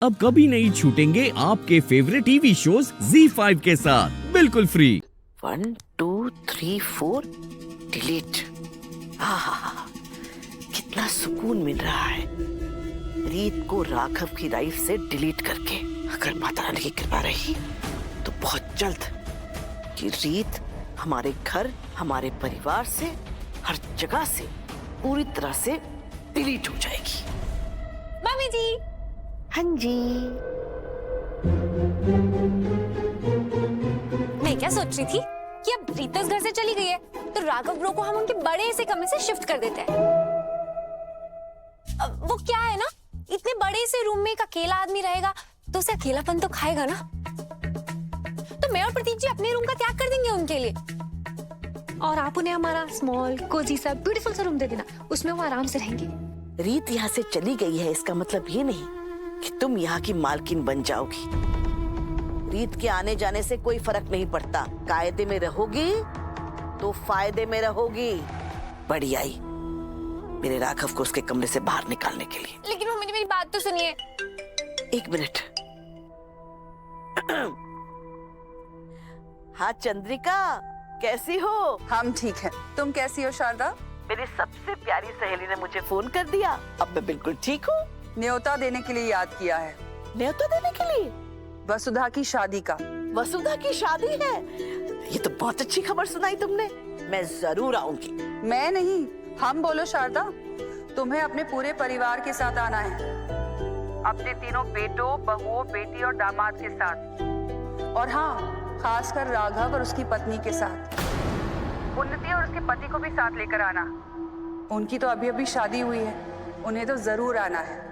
अब कभी नहीं छूटेंगे आपके फेवरेट टीवी शोज ZEE5 के साथ बिल्कुल फ्री। 1 2 3 4 डिलीट। आहा, कितना सुकून मिल रहा है रीत को राघव की लाइफ से डिलीट करके। अगर माता रानी की कृपा रही तो बहुत जल्द ये रीत हमारे घर, हमारे परिवार से, हर जगह से पूरी तरह से डिलीट हो जाएगी। मम्मी जी। हाँ जी। मैं क्या सोच रही थी कि अब रीता इस घर से चली गई है तो राघव ब्रो को हम उनके बड़े से कमरे से शिफ्ट कर देते हैं। अब वो क्या है ना, इतने बड़े से रूम में एक अकेला आदमी रहेगा तो उसे अकेलापन तो खाएगा ना। तो मैं और प्रतीक जी अपने रूम का त्याग कर देंगे उनके लिए, और आप उन्हें हमारा स्मॉल कोजी सा ब्यूटीफुल सा रूम दे देना, उसमें वो आराम से रहेंगे। रीत यहाँ से चली गई है इसका मतलब ये नहीं कि तुम यहाँ की मालकिन बन जाओगी। रीत के आने जाने से कोई फर्क नहीं पड़ता। कायदे में रहोगी तो फायदे में रहोगी। बड़ी आई मेरे राघव को उसके कमरे से बाहर निकालने के लिए। लेकिन मम्मी जी मेरी बात तो सुनिए। 1 मिनट। हाँ चंद्रिका, कैसी हो? हम ठीक हैं। तुम कैसी हो शारदा? मेरी सबसे प्यारी सहेली ने मुझे फोन कर दिया। अब मैं बिल्कुल ठीक हूँ। न्योता देने के लिए याद किया है। न्योता देने के लिए? वसुधा की शादी का। वसुधा की शादी है? ये तो बहुत अच्छी खबर सुनाई तुमने। मैं जरूर आऊंगी। मैं नहीं, हम बोलो शारदा। तुम्हें अपने पूरे परिवार के साथ आना है, अपने तीनों बेटों, बहुओं, बेटी और दामाद के साथ। और हाँ, खासकर राघव और उसकी पत्नी के साथ। उन्नति और उसके पति को भी साथ लेकर आना। उनकी तो अभी अभी शादी हुई है, उन्हें तो जरूर आना है।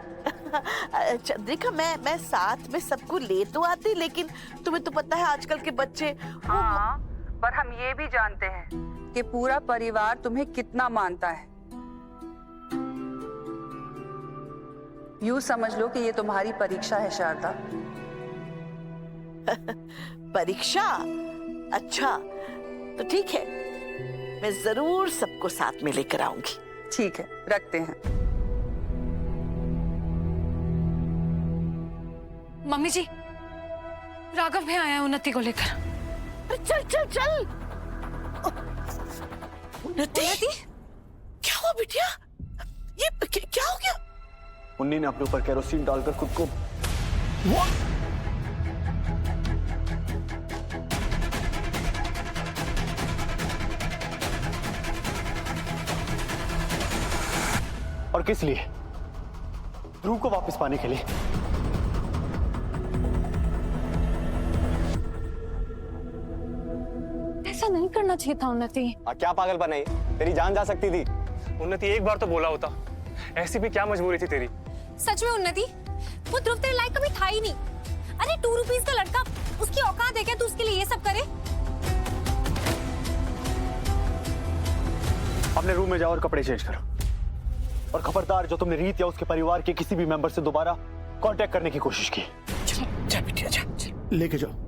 चंद्रिका, मैं साथ में सबको ले तो आती, लेकिन तुम्हें तो पता है आजकल के बच्चे। हाँ, पर हम ये भी जानते हैं कि पूरा परिवार तुम्हें कितना मानता है। यूं समझ लो कि ये तुम्हारी परीक्षा है शारदा। परीक्षा? अच्छा, तो ठीक है, मैं जरूर सबको साथ में लेकर आऊंगी। ठीक है, रखते हैं। मम्मी जी, राघव भी आया है उन्नति को लेकर। अरे चल चल चल। उन्नति? क्या हुआ बिटिया? ये क्या हो गया? उन्नी ने अपने ऊपर केरोसिन डालकर खुद को और किस लिए? ध्रुव को वापस पाने के लिए। ऐसा नहीं करना चाहिए था उन्नति। क्या पागल बनाई? तेरी जान जा सकती थी। उन्नति, एक बार तो बोला होता। ऐसी भी क्या मजबूरी थी तेरी? सच में उन्नति, वो ध्रुव तेरे लायक कभी था ही नहीं। अरे 2 रुपीस का लड़का, उसकी औकात है क्या तू उसके लिए ये सब करे? अपने रूम में जाओ और कपड़े चेंज करो। और खबरदार, जो तुमने रीत या उसके परिवार के किसी भी मेंबर से दोबारा कांटेक्ट करने की कोशिश की। जा बिटिया जा। लेके जाओ।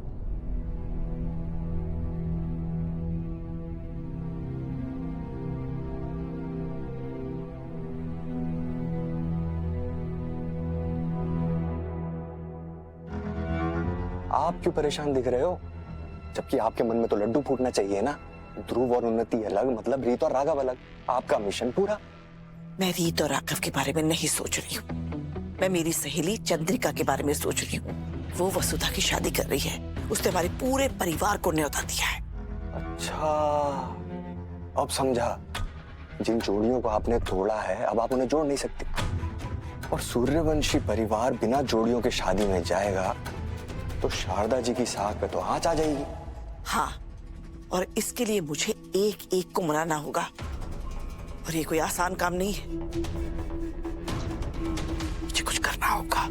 आप क्यों परेशान दिख रहे हो? जबकि आपके मन में तो लड्डू फूटना चाहिए ना। ध्रुव और उन्नति अलग, मतलब रीत और राघव अलग। आपका मिशन पूरा। मैं रीत और राघव के बारे में नहीं सोच रही हूँ। मैं मेरी सहेली चंद्रिका के बारे में सोच रही हूँ। वो वसुधा की शादी कर रही है। उसने हमारे पूरे परिवार को न्योता दिया है। अच्छा, अब समझा। जिन जोड़ियों को आपने तोड़ा है, अब आप उन्हें जोड़ नहीं सकते। और सूर्यवंशी परिवार बिना जोड़ियों के शादी में जाएगा तो शारदा जी की साख पे तो आंच आ जाएगी। हाँ, और इसके लिए मुझे एक एक को मनाना होगा, और ये कोई आसान काम नहीं है। मुझे कुछ करना होगा।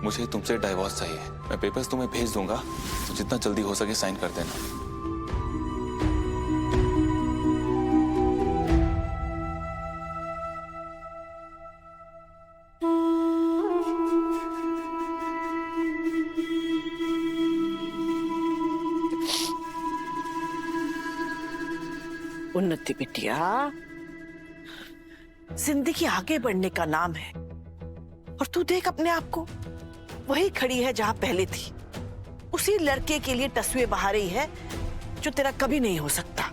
मुझे तुमसे डाइवोर्स चाहिए। मैं पेपर्स तुम्हें भेज दूंगा, तो जितना जल्दी हो सके साइन कर देना। उन्नति बिटिया, जिंदगी आगे बढ़ने का नाम है। और तू देख अपने आप को, वही खड़ी है जहां पहले थी। उसी लड़के के लिए टसुए बहा रही है जो तेरा कभी नहीं हो सकता।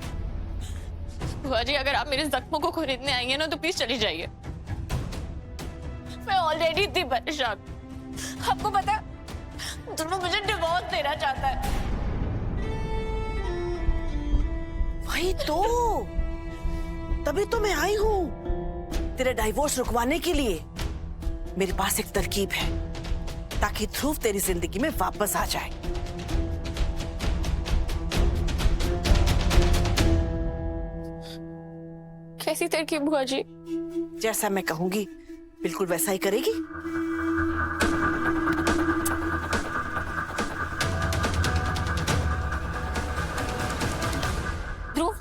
बुआ जी, अगर आप मेरे जख्मों को खरीदने आएंगे ना तो प्लीज चली जाइए। मैं ऑलरेडी इतनी परेशान। आपको पता है, दोनों मुझे डिवोर्स देना चाहता है। वही तो, तभी तो मैं आई हूं तेरा डाइवोर्स रुकवाने के लिए। मेरे पास एक तरकीब है ताकि ध्रुव तेरी जिंदगी में वापस आ जाए। कैसी तरकीब बुआ जी? जैसा मैं कहूंगी बिल्कुल वैसा ही करेगी। ध्रुव,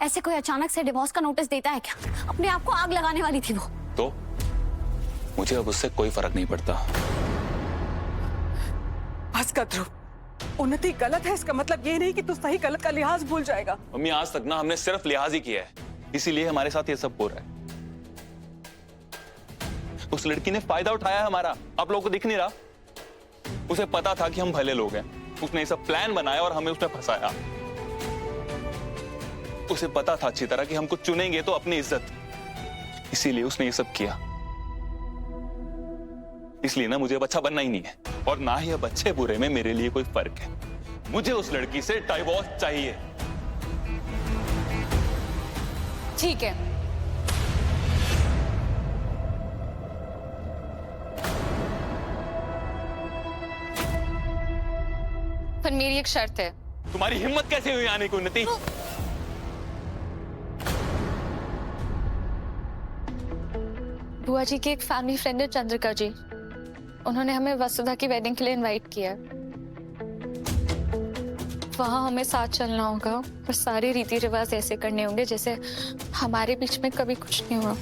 ऐसे कोई अचानक से डिवोर्स का नोटिस देता है क्या? अपने आप को आग लगाने वाली थी वो। तो मुझे अब उससे कोई फर्क नहीं पड़ता। बस कर ध्रुव, उन्नति गलत है इसका मतलब ये नहीं कि तू सही गलत का लिहाज भूल जाएगा। मम्मी, आज तक ना हमने सिर्फ लिहाज ही किया है, इसीलिए हमारे साथ ये सब हो रहा है। उस लड़की ने फायदा उठाया है हमारा, आप लोगों को दिख नहीं रहा? उसे पता था कि हम भले लोग हैं, उसने ये सब प्लान बनाया और हमें उसमें फंसाया। उसे पता था अच्छी तरह कि हमको चुनेंगे तो अपनी इज्जत, इसीलिए उसने ये सब किया। इसलिए ना मुझे अब अच्छा बनना ही नहीं है, और ना ही अब अच्छे बुरे में मेरे लिए कोई फर्क है। मुझे उस लड़की से डाइवोर्स चाहिए। ठीक है, पर मेरी एक शर्त है। तुम्हारी हिम्मत कैसे हुई आने की उन्नति? बुआ जी की एक फैमिली फ्रेंड है चंद्रिका जी, उन्होंने हमें वसुधा की वेडिंग के लिए इनवाइट किया। वहां हमें साथ चलना होगा और सारे रीति रिवाज ऐसे करने होंगे जैसे हमारे बीच में कभी कुछ नहीं हुआ।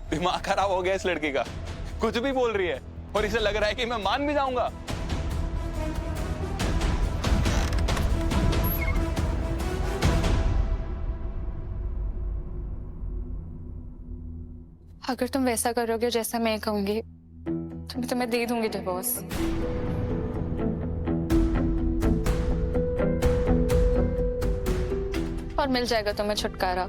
दिमाग खराब हो गया इस लड़की का, कुछ भी बोल रही है और इसे लग रहा है कि मैं मान भी जाऊंगा। अगर तुम वैसा करोगे जैसा मैं कहूंगी तो मैं तुम्हें दे दूंगी डिवोर्स। और मिल जाएगा तुम्हें छुटकारा।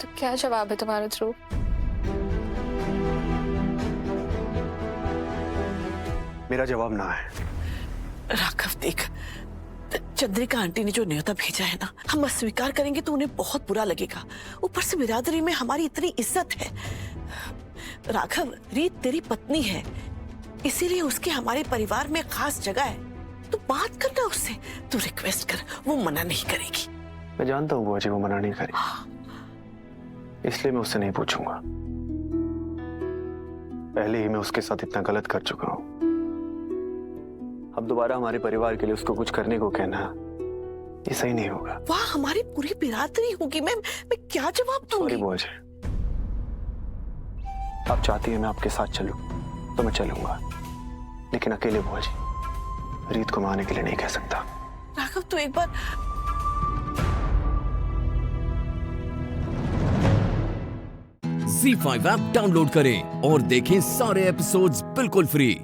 तो क्या जवाब है तुम्हारा ध्रुव? मेरा जवाब ना है। राघव देख, चंद्रिका आंटी ने जो न्योता भेजा है ना, हम अस्वीकार करेंगे तो उन्हें बहुत बुरा लगेगा। ऊपर से बिरादरी में हमारी इतनी इज्जत है। राघव, रीत तेरी पत्नी है, इसीलिए उसके हमारे परिवार में खास जगह है। तू बात करना उससे, तू रिक्वेस्ट कर, वो मना नहीं करेगी। मैं जानता हूँ बुआ जी वो मना नहीं करेगी, इसलिए मैं उससे नहीं पूछूंगा। पहले ही मैं उसके साथ इतना गलत कर चुका हूँ। अब दोबारा हमारे परिवार के लिए उसको कुछ करने को कहना ये सही नहीं होगा। वाह, हमारी पूरी बिरादरी होगी। मैं क्या जवाब दूंगी? सॉरी बुआ जी, आप चाहती है मैं आपके साथ चलूं तो मैं चलूंगा, लेकिन अकेले बुआ जी रीत को मारने के लिए नहीं कह सकता। राघव, तो एक बार Z5 ऐप डाउनलोड करें और देखें सारे एपिसोड्स बिल्कुल फ्री।